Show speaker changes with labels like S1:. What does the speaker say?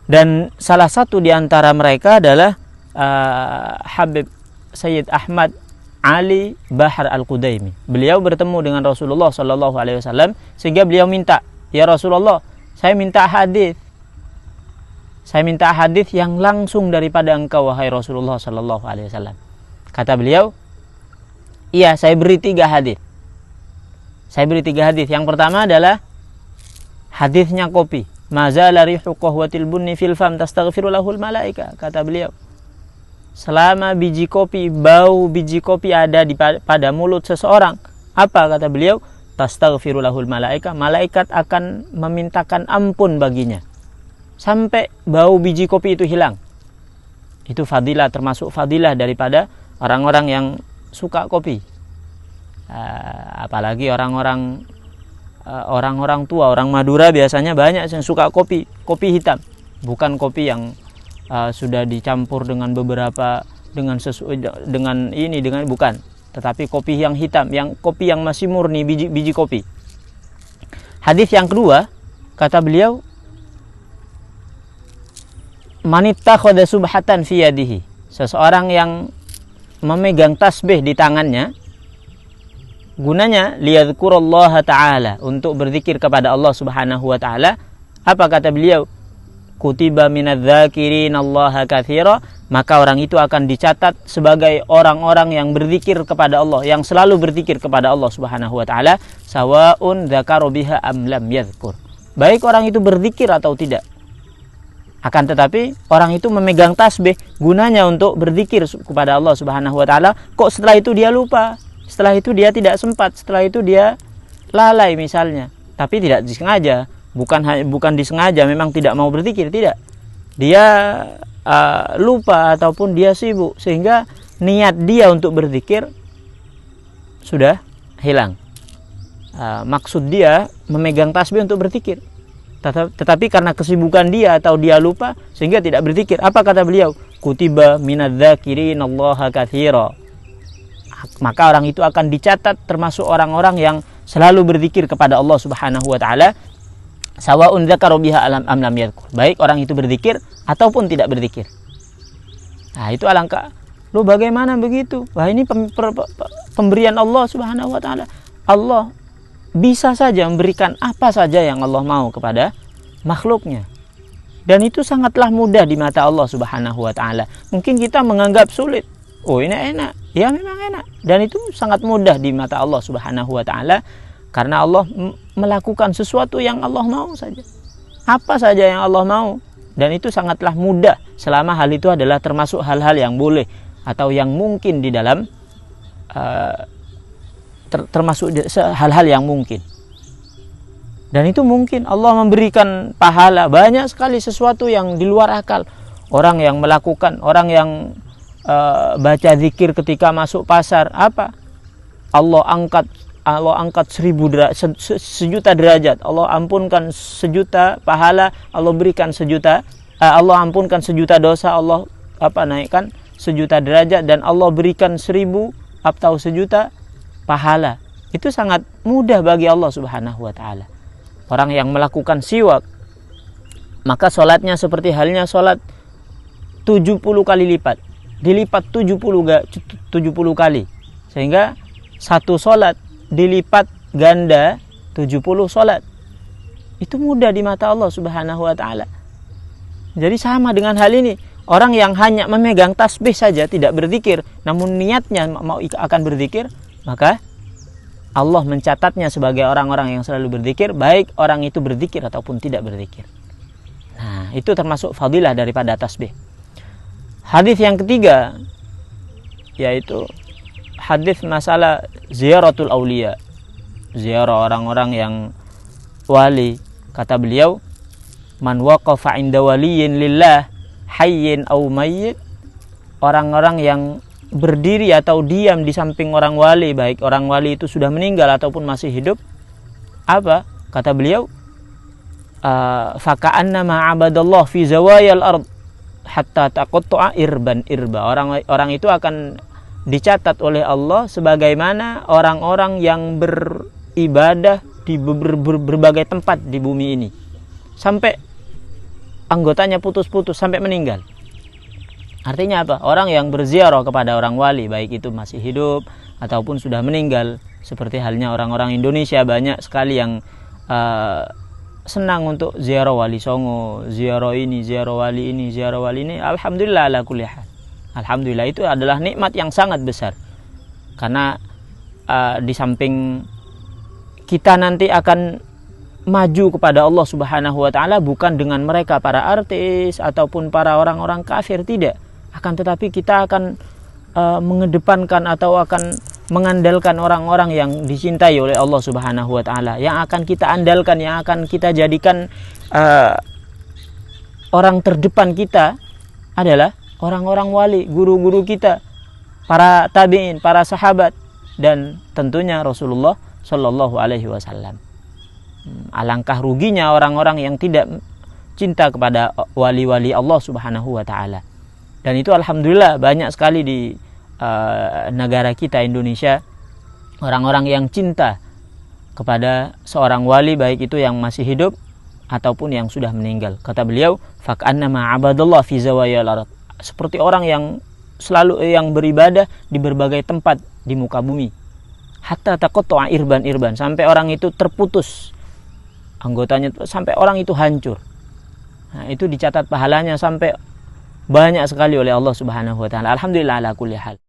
S1: Dan salah satu di antara mereka adalah Habib Sayyid Ahmad Ali Bahar Al-Qudaimi. Beliau bertemu dengan Rasulullah sallallahu alaihi wasallam sehingga beliau minta, "Ya Rasulullah, saya minta hadis. Saya minta hadis yang langsung daripada engkau wahai Rasulullah sallallahu alaihi wasallam." Kata beliau, "Iya, saya beri 3 hadis." Saya beri 3 hadis. Yang pertama adalah hadisnya kopi. Mazala rihu qahwatil bunni fil fam tastaghfiru lahul malaika. Kata beliau, selama biji kopi, bau biji kopi ada pada mulut seseorang, apa kata beliau? Tastaghfiru lahul malaika. Malaikat akan memintakan ampun baginya sampai bau biji kopi itu hilang. Itu fadilah, termasuk fadilah daripada orang-orang yang suka kopi. Apalagi orang-orang tua, orang Madura biasanya banyak yang suka kopi hitam, bukan kopi yang sudah dicampur dengan beberapa dengan bukan, tetapi kopi yang hitam, yang kopi yang masih murni biji kopi. Hadis yang kedua, kata beliau, manittakhadha subhatan fi yadihi, seseorang yang memegang tasbih di tangannya, gunanya liyadhkurallaha ta'ala, untuk berzikir kepada Allah Subhanahu wa taala. Apa kata beliau? Kutiba minadz-dzakirina Allaha katsira, maka orang itu akan dicatat sebagai orang-orang yang berzikir kepada Allah, yang selalu berzikir kepada Allah Subhanahu wa taala, sawaun dzakara biha am lam yadhkur. Baik orang itu berzikir atau tidak. Akan tetapi orang itu memegang tasbih gunanya untuk berzikir kepada Allah Subhanahu wa taala, kok setelah itu dia lupa? Setelah itu dia tidak sempat, setelah itu dia lalai misalnya, tapi tidak disengaja, bukan disengaja, memang tidak mau berzikir, tidak. Dia lupa ataupun dia sibuk sehingga niat dia untuk berzikir sudah hilang. Maksud dia memegang tasbih untuk berzikir, tetapi karena kesibukan dia atau dia lupa sehingga tidak berzikir. Apa kata beliau? Kutiba minadz-dzakirina Allaha katsira. Maka orang itu akan dicatat termasuk orang-orang yang selalu berzikir kepada Allah Subhanahu wa taala, sawaun dzakara biha am lam yadhkur. Baik orang itu berzikir ataupun tidak berzikir. Nah, itu alangkah. Loh, bagaimana begitu? Wah, ini pemberian Allah Subhanahu wa taala. Allah bisa saja memberikan apa saja yang Allah mau kepada makhluknya. Dan itu sangatlah mudah di mata Allah Subhanahu wa taala. Mungkin kita menganggap sulit. Oh, ini enak. Ya, memang enak. Dan itu sangat mudah di mata Allah Subhanahu wa taala karena Allah melakukan sesuatu yang Allah mau saja. Apa saja yang Allah mau, dan itu sangatlah mudah selama hal itu adalah termasuk hal-hal yang boleh atau yang mungkin di dalam termasuk hal-hal yang mungkin. Dan itu mungkin Allah memberikan pahala banyak sekali, sesuatu yang di luar akal. Orang yang melakukan, orang yang baca zikir ketika masuk pasar, apa? Allah angkat 1.000 derajat, Allah ampunkan 1.000.000 pahala, Allah berikan 1.000.000, Allah ampunkan 1.000.000 dosa, Allah naikkan 1.000.000 derajat, dan Allah berikan 1.000 atau 1.000.000 pahala. Itu sangat mudah bagi Allah Subhanahu wa taala. Orang yang melakukan siwak, maka sholatnya seperti halnya sholat 70 kali lipat, dilipat 70 kali, sehingga satu sholat dilipat ganda 70 sholat. Itu mudah di mata Allah Subhanahu wa taala. Jadi sama dengan hal ini, orang yang hanya memegang tasbih saja, tidak berzikir, namun niatnya mau akan berzikir, maka Allah mencatatnya sebagai orang-orang yang selalu berzikir, baik orang itu berzikir ataupun tidak berzikir. Nah, itu termasuk fadilah daripada tasbih. Hadis yang ketiga, yaitu hadis masalah ziaratul auliya, ziarah orang-orang yang wali. Kata beliau, man waqafa 'inda waliyyin lillah hayyin aw mayyit, orang-orang yang berdiri atau diam di samping orang wali, baik orang wali itu sudah meninggal ataupun masih hidup, apa? Kata beliau, faka'annama 'abadallah fi zawayal ard hatta taqatta'a irban irba. Orang itu akan dicatat oleh Allah sebagaimana orang-orang yang beribadah di berbagai tempat di bumi ini, sampai anggotanya putus-putus sampai meninggal. Artinya apa? Orang yang berziarah kepada orang wali, baik itu masih hidup ataupun sudah meninggal, seperti halnya orang-orang Indonesia banyak sekali yang senang untuk ziarah wali songo, ziarah ini, ziarah wali ini, ziarah wali ini. Alhamdulillah ala kulli hal. Alhamdulillah, itu adalah nikmat yang sangat besar. Karena di samping kita nanti akan maju kepada Allah Subhanahu wa taala bukan dengan mereka para artis ataupun para orang-orang kafir, tidak. Akan tetapi kita akan mengedepankan atau akan mengandalkan orang-orang yang dicintai oleh Allah Subhanahu wa taala, yang akan kita andalkan, yang akan kita jadikan orang terdepan kita adalah orang-orang wali, guru-guru kita, para tabi'in, para sahabat, dan tentunya Rasulullah Shallallahu alaihi wasallam. Alangkah ruginya orang-orang yang tidak cinta kepada wali-wali Allah Subhanahu wa taala. Dan itu alhamdulillah banyak sekali di negara kita Indonesia orang-orang yang cinta kepada seorang wali, baik itu yang masih hidup ataupun yang sudah meninggal. Kata beliau, faqannama abadallah fi zawayal ard, seperti orang yang selalu yang beribadah di berbagai tempat di muka bumi. Hatta taqatta'a irban, sampai orang itu terputus anggotanya, sampai orang itu hancur. Nah, itu dicatat pahalanya sampai banyak sekali oleh Allah Subhanahu wa taala. Alhamdulillah ala kulli hal.